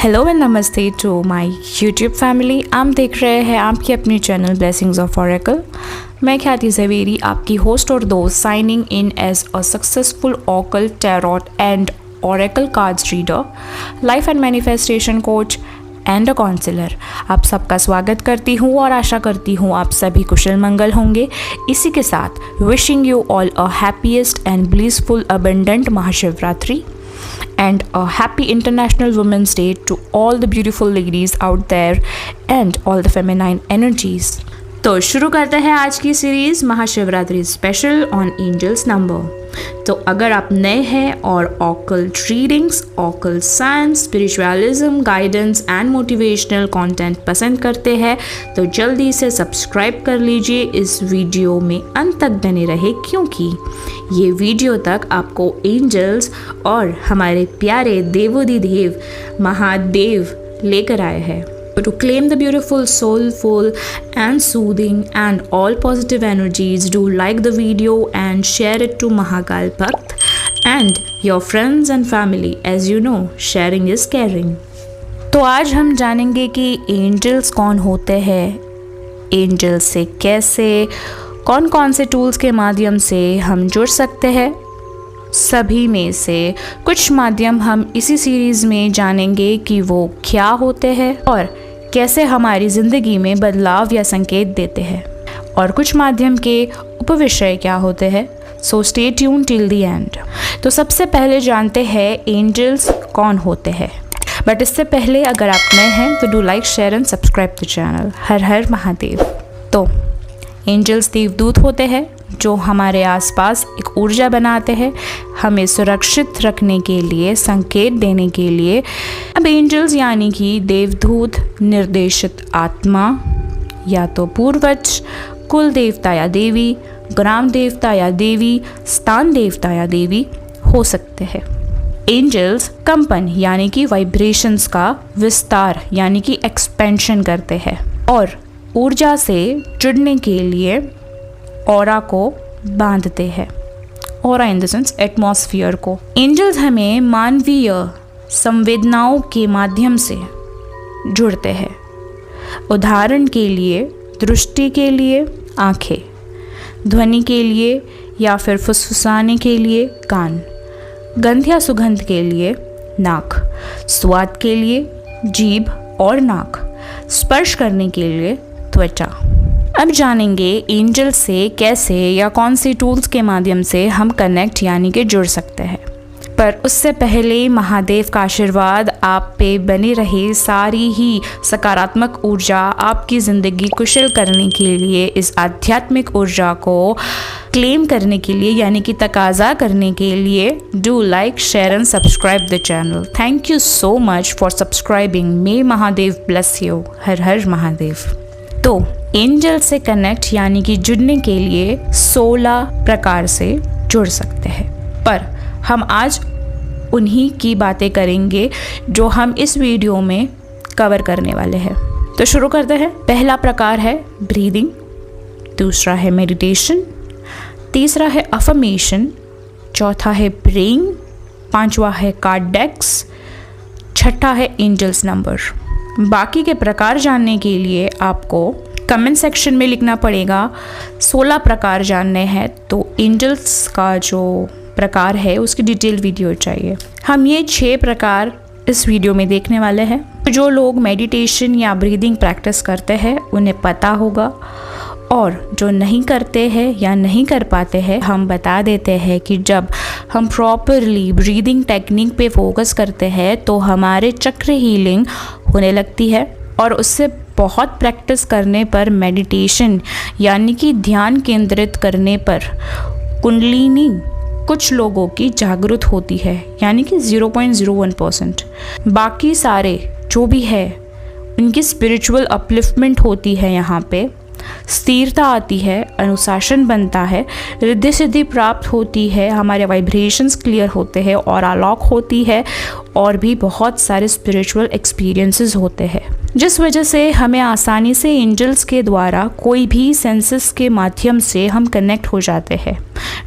Hello and नमस्ते to my YouTube family. आप देख रहे हैं आपकी अपनी चैनल ब्लेसिंग्स ऑफ ऑरेकल। मैं ख्याति ज़वेरी, आपकी होस्ट और दोस्त, signing in as a successful occult tarot and oracle cards reader, life and manifestation coach and a counsellor. आप सबका स्वागत करती हूँ और आशा करती हूँ आप सभी कुशल मंगल होंगे। इसी के साथ wishing you all a happiest and blissful abundant Mahashivratri and a happy International Women's Day to all the beautiful ladies out there and all the feminine energies। तो शुरू करते हैं आज की series Mahashivratri special on angels number. तो अगर आप नए हैं और occult readings, occult science, spiritualism, guidance and motivational content पसंद करते हैं तो जल्दी से सब्सक्राइब कर लीजिए। इस वीडियो में अंत तक बने रहे क्योंकि ये वीडियो तक आपको एंजल्स और हमारे प्यारे देवोदिदेव महादेव लेकर आए हैं। To claim the beautiful, soulful and soothing and all positive energies, do like the video and share it to Mahakal Bhakt and your friends and family. As you know, sharing is caring। तो आज हम जानेंगे कि angels कौन होते हैं, angels से कैसे, कौन कौन से टूल्स के माध्यम से हम जुड़ सकते हैं। सभी में से कुछ माध्यम हम इसी सीरीज़ में जानेंगे कि वो क्या होते हैं और कैसे हमारी ज़िंदगी में बदलाव या संकेत देते हैं, और कुछ माध्यम के उपविषय क्या होते हैं। So stay tune till the end. तो सबसे पहले जानते हैं एंजल्स कौन होते हैं। बट इससे पहले अगर आप नए हैं तो do like, share and subscribe the channel. Har Har Mahadev. तो एंजल्स देवदूत होते हैं जो हमारे आसपास एक ऊर्जा बनाते हैं, हमें सुरक्षित रखने के लिए, संकेत देने के लिए। अब एंजल्स यानी कि देवदूत, निर्देशित आत्मा, या तो पूर्वज, कुल देवता या देवी, ग्राम देवता या देवी, स्थान देवता या देवी हो सकते हैं। एंजल्स कंपन यानी कि वाइब्रेशंस का विस्तार यानी कि एक्सपेंशन करते हैं और ऊर्जा से जुड़ने के लिए ऑरा को बांधते हैं। Aura in the sense atmosphere को। एंजल्स हमें मानवीय संवेदनाओं के माध्यम से जुड़ते हैं। उदाहरण के लिए दृष्टि के लिए आँखें, ध्वनि के लिए या फिर फुसफुसाने के लिए कान, गंध या सुगंध के लिए नाक, स्वाद के लिए जीभ और नाक, स्पर्श करने के लिए त्वचा। अब जानेंगे एंजल से कैसे या कौन सी टूल्स के माध्यम से हम कनेक्ट यानी कि जुड़ सकते हैं। पर उससे पहले महादेव का आशीर्वाद आप पे बनी रहे। सारी ही सकारात्मक ऊर्जा आपकी ज़िंदगी कुशल करने के लिए, इस आध्यात्मिक ऊर्जा को क्लेम करने के लिए यानी कि तकाजा करने के लिए do like, share and subscribe the channel. Thank you so much for subscribing. May Mahadev bless you. Har Har Mahadev. तो एंजल से कनेक्ट यानी कि जुड़ने के लिए 16 प्रकार से जुड़ सकते हैं, पर हम आज उन्हीं की बातें करेंगे जो हम इस वीडियो में कवर करने वाले हैं। तो शुरू करते हैं। पहला प्रकार है ब्रीदिंग, दूसरा है मेडिटेशन, तीसरा है अफर्मेशन, चौथा है प्रेइंग, पांचवा है कार्ड डेक्स, छठा है एंजल्स नंबर। बाकी के प्रकार जानने के लिए आपको कमेंट सेक्शन में लिखना पड़ेगा। 16 प्रकार जानने हैं तो एंजल्स का जो प्रकार है उसकी डिटेल वीडियो चाहिए। हम ये 6 प्रकार इस वीडियो में देखने वाले हैं। जो लोग मेडिटेशन या ब्रीदिंग प्रैक्टिस करते हैं उन्हें पता होगा, और जो नहीं करते हैं या नहीं कर पाते हैं हम बता देते हैं कि जब हम प्रॉपरली ब्रीदिंग टेक्निक पे फोकस करते हैं तो हमारे चक्र हीलिंग होने लगती है, और उससे बहुत प्रैक्टिस करने पर, मेडिटेशन यानी कि ध्यान केंद्रित करने पर कुंडलिनी कुछ लोगों की जागृत होती है यानी कि 0.01%। बाकी सारे जो भी है उनकी स्पिरिचुअल अपलिफ्टमेंट होती है। यहाँ पे स्थिरता आती है, अनुशासन बनता है, रिद्धि सिद्धि प्राप्त होती है, हमारे वाइब्रेशंस क्लियर होते हैं और अनलॉक होती है, और भी बहुत सारे स्पिरिचुअल एक्सपीरियंसेस होते हैं, जिस वजह से हमें आसानी से एंजल्स के द्वारा कोई भी सेंसेस के माध्यम से हम कनेक्ट हो जाते हैं।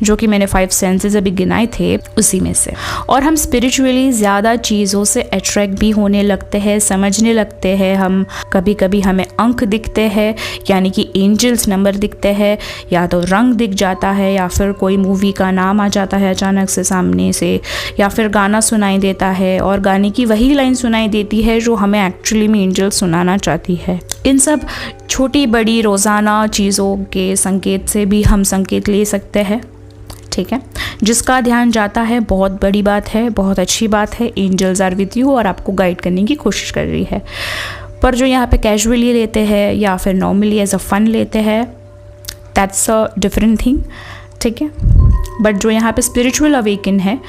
जो कि मैंने 5 सेंसेस अभी गिनाए थे उसी में से। और हम स्पिरिचुअली ज़्यादा चीज़ों से अट्रैक्ट भी होने लगते हैं, समझने लगते हैं। हम कभी कभी हमें अंक दिखते हैं, यानी कि एंजल्स नंबर दिखते हैं, या तो रंग दिख जाता है, या फिर कोई मूवी का नाम आ जाता है अचानक से सामने से, या फिर गाना सुनाई देता है और गाने की वही लाइन सुनाई देती है जो हमें एक्चुअली में एंजल सुनाना चाहती है। इन सब छोटी बड़ी रोज़ाना चीज़ों के संकेत से भी हम संकेत ले सकते हैं, ठीक है। जिसका ध्यान जाता है बहुत बड़ी बात है, बहुत अच्छी बात है। एंजल्स आर विद यू और आपको गाइड करने की कोशिश कर रही है। पर जो यहाँ पे कैजुअली लेते हैं या फिर नॉर्मली एज अ फन लेते हैं, दैट्स अ डिफरेंट थिंग, ठीक है। बट जो यहाँ पे स्पिरिचुअल अवेकन है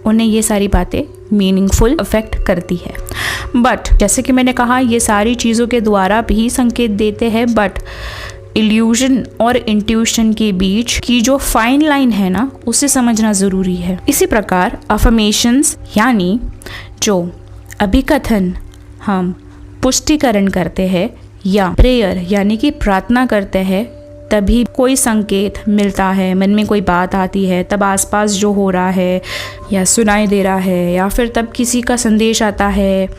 उन्हें ये सारी बातें मीनिंगफुल अफेक्ट करती है। बट जैसे कि मैंने कहा, ये सारी चीज़ों के द्वारा भी संकेत देते हैं, बट इल्यूजन और इंट्यूशन के बीच की जो फाइन लाइन है ना, उसे समझना ज़रूरी है। इसी प्रकार अफर्मेशंस यानी जो अभिकथन हम पुष्टिकरण करते हैं, या प्रेयर यानी कि प्रार्थना करते हैं, तभी कोई संकेत मिलता है, मन में कोई बात आती है, तब आसपास जो हो रहा है या सुनाई दे रहा है, या फिर तब किसी का संदेश आता है,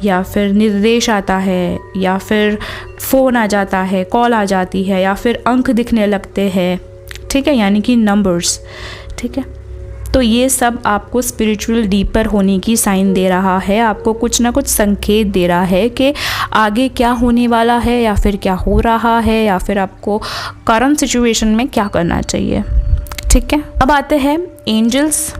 या फिर निर्देश आता है, या फिर फ़ोन आ जाता है, कॉल आ जाती है, या फिर अंक दिखने लगते हैं, ठीक है, यानी कि नंबर्स, ठीक है। तो ये सब आपको स्पिरिचुअल डीपर होने की साइन दे रहा है, आपको कुछ ना कुछ संकेत दे रहा है कि आगे क्या होने वाला है, या फिर क्या हो रहा है, या फिर आपको करंट सिचुएशन में क्या करना चाहिए, ठीक है। अब आते हैं एंजल्स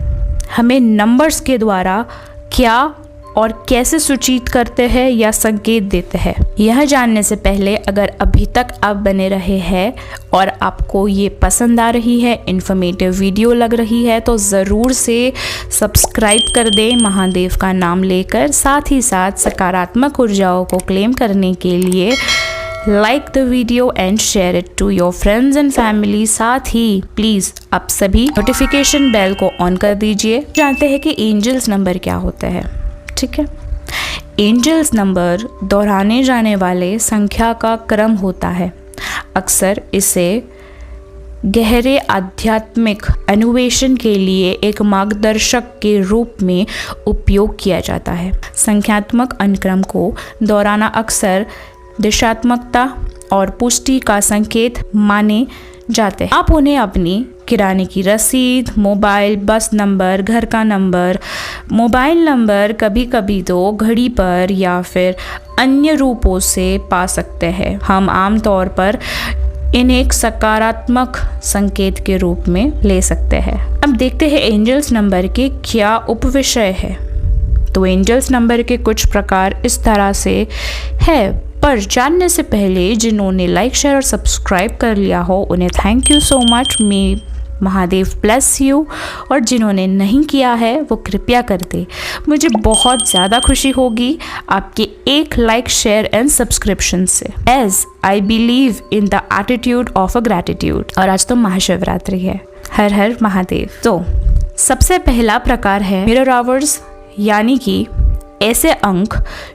हमें नंबर्स के द्वारा क्या और कैसे सूचित करते हैं या संकेत देते हैं। यह जानने से पहले अगर अभी तक आप बने रहे हैं और आपको ये पसंद आ रही है, इन्फॉर्मेटिव वीडियो लग रही है, तो ज़रूर से सब्सक्राइब कर दें महादेव का नाम लेकर। साथ ही साथ सकारात्मक ऊर्जाओं को क्लेम करने के लिए like the video and share it to your friends and family. साथ ही प्लीज़ आप सभी नोटिफिकेशन बेल को ऑन कर दीजिए। जानते हैं कि एंजल्स नंबर क्या होते हैं, ठीक है। एंजल्स नंबर दोहराने जाने वाले संख्या का क्रम होता है। अक्सर इसे गहरे आध्यात्मिक अन्वेषण के लिए एक मार्गदर्शक के रूप में उपयोग किया जाता है। संख्यात्मक अनुक्रम को दोहराना अक्सर दिशात्मकता और पुष्टि का संकेत माने जाते हैं। आप उन्हें अपनी किराने की रसीद, मोबाइल, बस नंबर, घर का नंबर, मोबाइल नंबर, कभी कभी तो घड़ी पर या फिर अन्य रूपों से पा सकते हैं। हम आमतौर पर इन्हें एक सकारात्मक संकेत के रूप में ले सकते हैं। अब देखते हैं एंजल्स नंबर के क्या उपविषय है। तो एंजल्स नंबर के कुछ प्रकार इस तरह से है, पर जानने से पहले जिन्होंने लाइक, शेयर और सब्सक्राइब कर लिया हो उन्हें thank you so much, may Mahadev bless you. और जिन्होंने नहीं किया है वो कृपया कर दे, मुझे बहुत ज़्यादा खुशी होगी आपके एक लाइक, शेयर एंड सब्सक्रिप्शन से, as I believe in the attitude of a gratitude. और आज तो महाशिवरात्रि है, हर हर महादेव। तो सबसे पहला प्रकार है मिरर आवर्स, यानी कि ऐसे अंक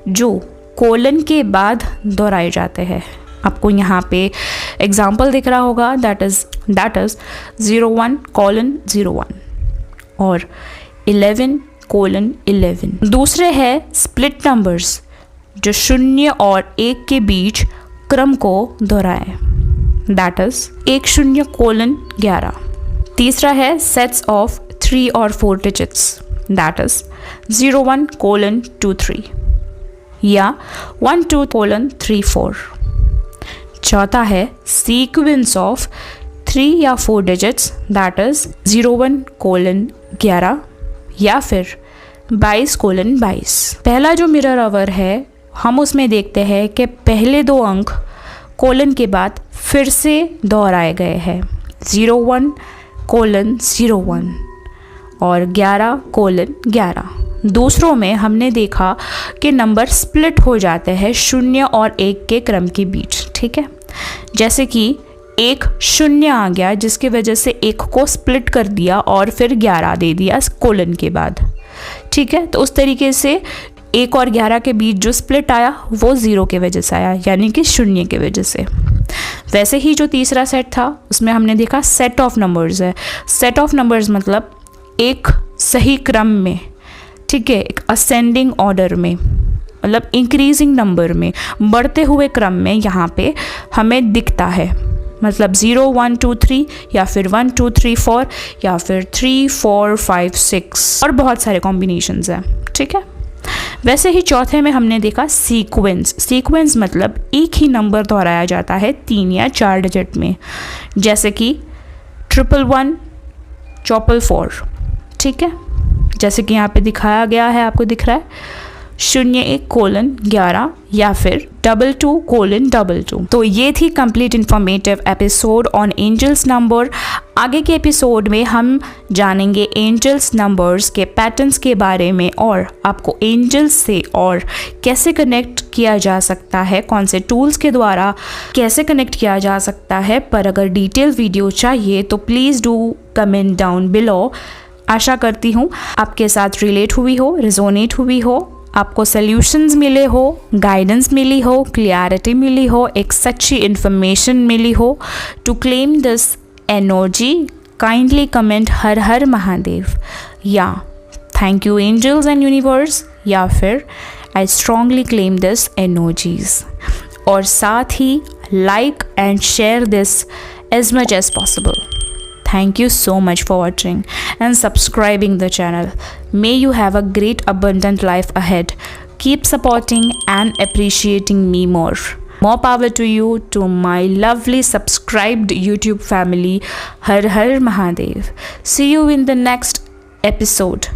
जो कोलन के बाद दोहराए जाते हैं। आपको यहाँ पे एग्जाम्पल दिख रहा होगा, दैट इज 01:01 और 11:11। दूसरे है स्प्लिट नंबर्स, जो 0 और 1 के बीच क्रम को दोहराए, दैट इज 10:11। तीसरा है सेट्स ऑफ 3 और 4 डिजिट्स, दैट इज 01:23 या 12:34। चौथा है सीक्वेंस ऑफ 3 या 4 डिजिट्स, दैट इज 01:11 या फिर 22:22। पहला जो मिरर आवर है, हम उसमें देखते हैं कि पहले 2 अंक कोलन के बाद फिर से दोहराए गए हैं, 01:01 और 11:11। दूसरों में हमने देखा कि नंबर स्प्लिट हो जाते हैं 0 और 1 के क्रम के बीच, ठीक है। जैसे कि 1 0 आ गया, जिसकी वजह से 1 को स्प्लिट कर दिया और फिर 11 दे दिया कोलन के बाद, ठीक है। तो उस तरीके से 1 और 11 के बीच जो स्प्लिट आया वो 0 के वजह से आया, यानी कि 0 की वजह से। वैसे ही जो तीसरा सेट था उसमें हमने देखा सेट ऑफ नंबर्स है। सेट ऑफ नंबर्स मतलब एक सही क्रम में, ठीक है, एक असेंडिंग ऑर्डर में, मतलब इंक्रीजिंग नंबर में, बढ़ते हुए क्रम में यहाँ पे हमें दिखता है। मतलब 0 1 2 3 या फिर 1 2 3 4 या फिर 3 4 5 6 और बहुत सारे कॉम्बिनेशंस हैं, ठीक है। वैसे ही चौथे में हमने देखा सीक्वेंस। सीक्वेंस मतलब एक ही नंबर दोहराया जाता है 3 या 4 डिजिट में, जैसे कि 111 444, ठीक है, जैसे कि यहाँ पे दिखाया गया है, आपको दिख रहा है 01:11 या फिर 22:22। तो ये थी complete informative episode on angels number. आगे के एपिसोड में हम जानेंगे एंजल्स नंबर्स के पैटर्न्स के बारे में और आपको एंजल्स से और कैसे कनेक्ट किया जा सकता है, कौन से टूल्स के द्वारा कैसे कनेक्ट किया जा सकता है। पर अगर डिटेल वीडियो चाहिए तो please do comment down below. आशा करती हूँ आपके साथ रिलेट हुई हो, रिजोनेट हुई हो, आपको सॉल्यूशंस मिले हो, गाइडेंस मिली हो, क्लियरिटी मिली हो, एक सच्ची इन्फॉर्मेशन मिली हो। To claim this energy kindly comment Har Har Mahadev या thank you angels and universe या फिर I strongly claim this energies. और साथ ही like and share this as much as possible. Thank you so much for watching and subscribing the channel. May you have a great abundant life ahead. Keep supporting and appreciating me more. More power to you, to my lovely subscribed YouTube family. Har Har Mahadev. See you in the next episode.